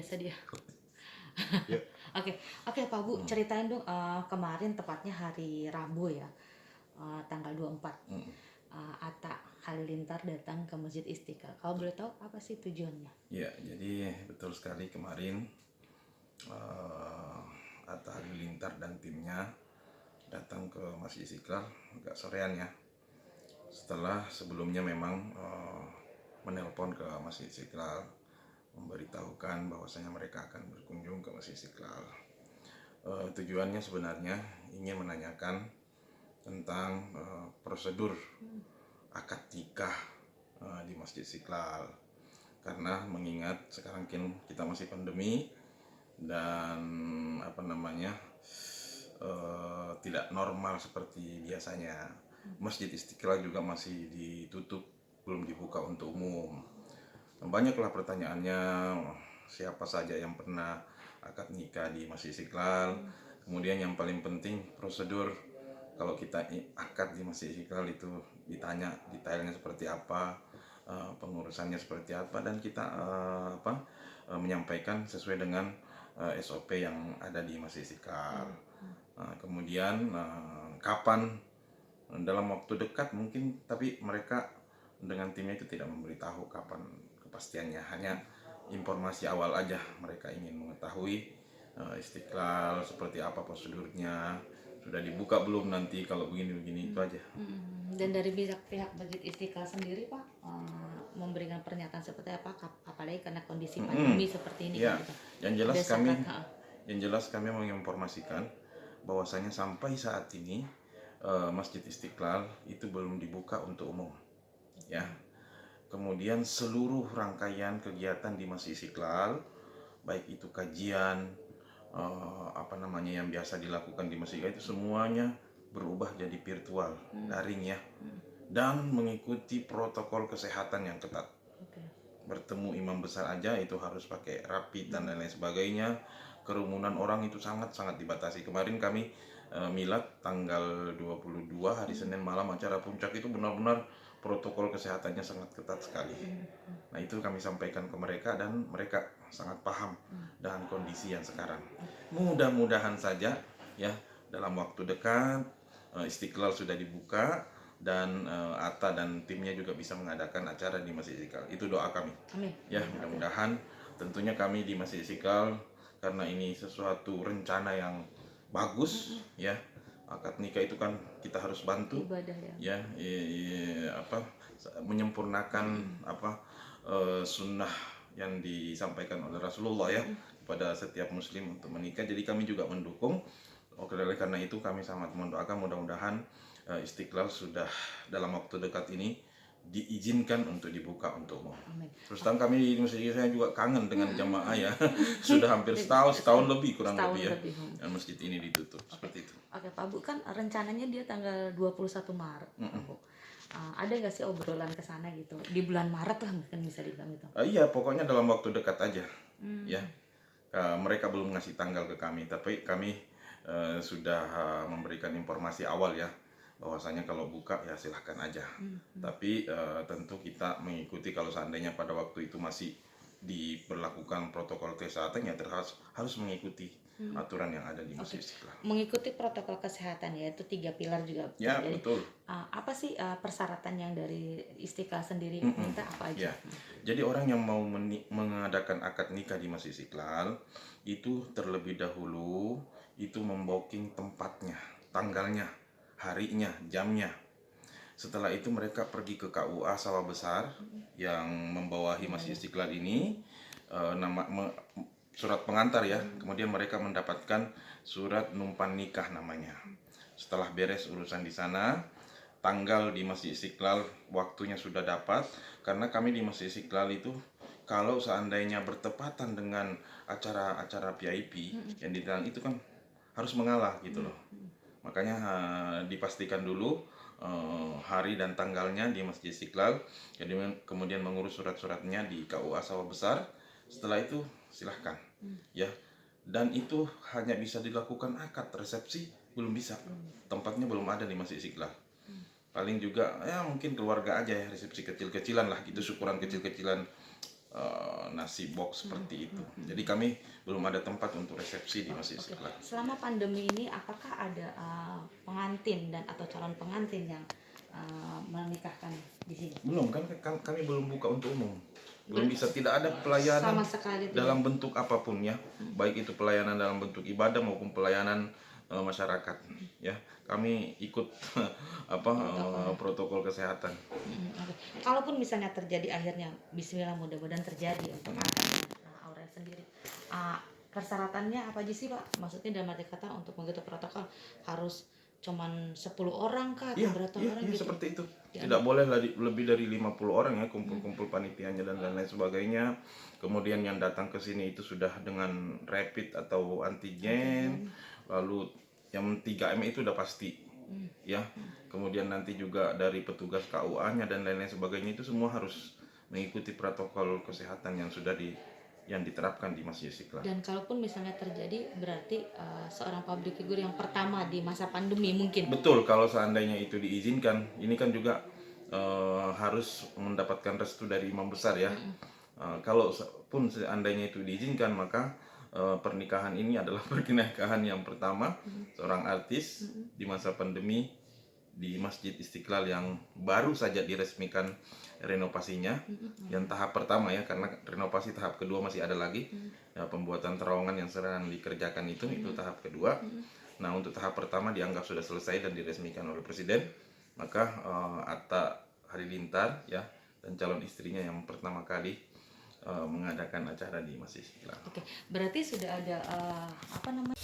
biasa dia. Yuk. Oke, oke Pak Bu, ceritain dong kemarin tepatnya hari Rabu ya, tanggal 24. Mm. Atta Halilintar datang ke Masjid Istiqlal. Kalau boleh tahu apa sih tujuannya? Ya, jadi betul sekali kemarin Atta Halilintar dan timnya datang ke Masjid Istiqlal agak sorean ya. Setelah sebelumnya memang menelpon ke Masjid Istiqlal memberitahukan bahwasanya mereka akan berkunjung ke Masjid Istiqlal. Tujuannya sebenarnya ingin menanyakan tentang prosedur akad nikah di Masjid Istiqlal, karena mengingat sekarang kita masih pandemi dan tidak normal seperti biasanya. Masjid Istiqlal juga masih ditutup, belum dibuka untuk umum. Banyaklah pertanyaannya, siapa saja yang pernah akad nikah di Masjid Istiqlal. Kemudian yang paling penting prosedur kalau kita akad di Masjid Istiqlal itu ditanya detailnya seperti apa, pengurusannya seperti apa, dan kita menyampaikan sesuai dengan SOP yang ada di Masjid Istiqlal. Kemudian kapan, dalam waktu dekat mungkin, tapi mereka dengan timnya itu tidak memberitahu kapan kepastiannya, hanya informasi awal aja. Mereka ingin mengetahui Istiqlal seperti apa prosedurnya, sudah dibuka belum nanti kalau begini-begini, itu aja. Dan dari pihak Masjid Istiqlal sendiri Pak memberikan pernyataan seperti apa? Apalagi karena kondisi pandemi seperti ini Ya, kan gitu. yang jelas kami menginformasikan bahwasanya sampai saat ini Masjid Istiqlal itu belum dibuka untuk umum, ya. Kemudian seluruh rangkaian kegiatan di Masjid Istiqlal, baik itu kajian, yang biasa dilakukan di masjid itu semuanya berubah jadi virtual, daring ya, dan mengikuti protokol kesehatan yang ketat. Bertemu imam besar aja itu harus pakai rapid dan lain-lain sebagainya. Kerumunan orang itu sangat-sangat dibatasi. Kemarin kami milad tanggal 22 hari Senin malam, acara puncak itu benar-benar protokol kesehatannya sangat ketat sekali. Nah, itu kami sampaikan ke mereka dan mereka sangat paham dengan kondisi yang sekarang. Mudah-mudahan saja ya dalam waktu dekat Istiqlal sudah dibuka dan Atta dan timnya juga bisa mengadakan acara di Masjid Istiqlal. Itu doa kami. Amin. Ya, mudah-mudahan tentunya kami di Masjid Istiqlal, karena ini sesuatu rencana yang bagus ya. Akad nikah itu kan kita harus bantu Ibadah ya. Menyempurnakan sunnah yang disampaikan oleh Rasulullah ya kepada setiap muslim untuk menikah. Jadi kami juga mendukung. Oleh karena itu kami sangat mendoakan mudah-mudahan Istiqlal sudah dalam waktu dekat ini diizinkan untuk dibuka untuk umum. Terus terang kami di masjid saya juga kangen dengan jamaah ya. Sudah hampir setahun lebih kurang lebih ya. Masjid ini ditutup seperti itu. Oke Pak Bu, kan rencananya dia tanggal 21 Maret. Pak Bu. Ada nggak sih obrolan ke sana gitu? Di bulan Maret lah mungkin bisa dibilang gitu. Iya, pokoknya dalam waktu dekat aja. Ya. Mereka belum ngasih tanggal ke kami, tapi kami sudah memberikan informasi awal ya, bahwasanya kalau buka ya silahkan aja. Tapi tentu kita mengikuti, kalau seandainya pada waktu itu masih diberlakukan protokol kesehatan ya harus mengikuti aturan yang ada di Masjid Istiqlal. Mengikuti protokol kesehatan yaitu 3 pilar juga. Ya, jadi, betul. Apa sih persyaratan yang dari Istiqlal sendiri minta apa aja? Ya. Jadi orang yang mau mengadakan akad nikah di Masjid Istiqlal itu terlebih dahulu itu membooking tempatnya, tanggalnya, harinya, jamnya. Setelah itu mereka pergi ke KUA Sawah Besar yang membawahi Masjid Istiqlal ini, surat pengantar ya. Kemudian mereka mendapatkan surat numpan nikah namanya. Setelah beres urusan di sana, tanggal di Masjid Istiqlal waktunya sudah dapat, karena kami di Masjid Istiqlal itu kalau seandainya bertepatan dengan acara-acara VIP yang di dalam itu kan harus mengalah gitu loh. Makanya dipastikan dulu hari dan tanggalnya di Masjid Istiqlal, jadi kemudian mengurus surat-suratnya di KUA Sawah Besar. Setelah itu silahkan ya, dan itu hanya bisa dilakukan akad, resepsi belum bisa, tempatnya belum ada di Masjid Istiqlal. Paling juga ya mungkin keluarga aja ya, resepsi kecil-kecilan lah gitu, syukuran kecil-kecilan nasi box seperti itu. Jadi kami belum ada tempat untuk resepsi di Masjid Oke. Istiqlal. Selama pandemi ini apakah ada pengantin dan atau calon pengantin yang menikahkan di sini? Belum, kan kami belum buka untuk umum. Belum bisa, tidak ada pelayanan Sama sekali tidak. dalam bentuk apapun ya, baik itu pelayanan dalam bentuk ibadah maupun pelayanan masyarakat ya. Kami ikut protokol kesehatan. Oke. Kalaupun misalnya terjadi akhirnya, Bismillah mudah-mudahan terjadi untuk Aurel sendiri, persyaratannya apa aja sih Pak? Maksudnya dalam arti kata untuk mengikuti protokol harus cuman 10 orang kah atau berapa orang Iya, gitu? seperti itu. Ya. Tidak boleh lebih dari 50 orang ya, kumpul-kumpul panitianya dan lain-lain sebagainya. Kemudian yang datang ke sini itu sudah dengan rapid atau antigen. Lalu yang 3M itu udah pasti. Ya. Kemudian nanti juga dari petugas KUA-nya dan lain-lain sebagainya, itu semua harus mengikuti protokol kesehatan yang diterapkan di Masjid Istiqlal. Dan kalaupun misalnya terjadi, berarti seorang public figure yang pertama di masa pandemi mungkin. Betul, kalau seandainya itu diizinkan, ini kan juga harus mendapatkan restu dari imam besar ya. Kalau pun seandainya itu diizinkan, maka pernikahan ini adalah pernikahan yang pertama seorang artis di masa pandemi di Masjid Istiqlal yang baru saja diresmikan renovasinya, yang tahap pertama ya, karena renovasi tahap kedua masih ada lagi ya, pembuatan terowongan yang sedang dikerjakan itu tahap kedua. Nah, untuk tahap pertama dianggap sudah selesai dan diresmikan oleh Presiden, maka Atta Halilintar ya dan calon istrinya yang pertama kali mengadakan acara di Masjid Istiqlal. Oke, berarti sudah ada apa namanya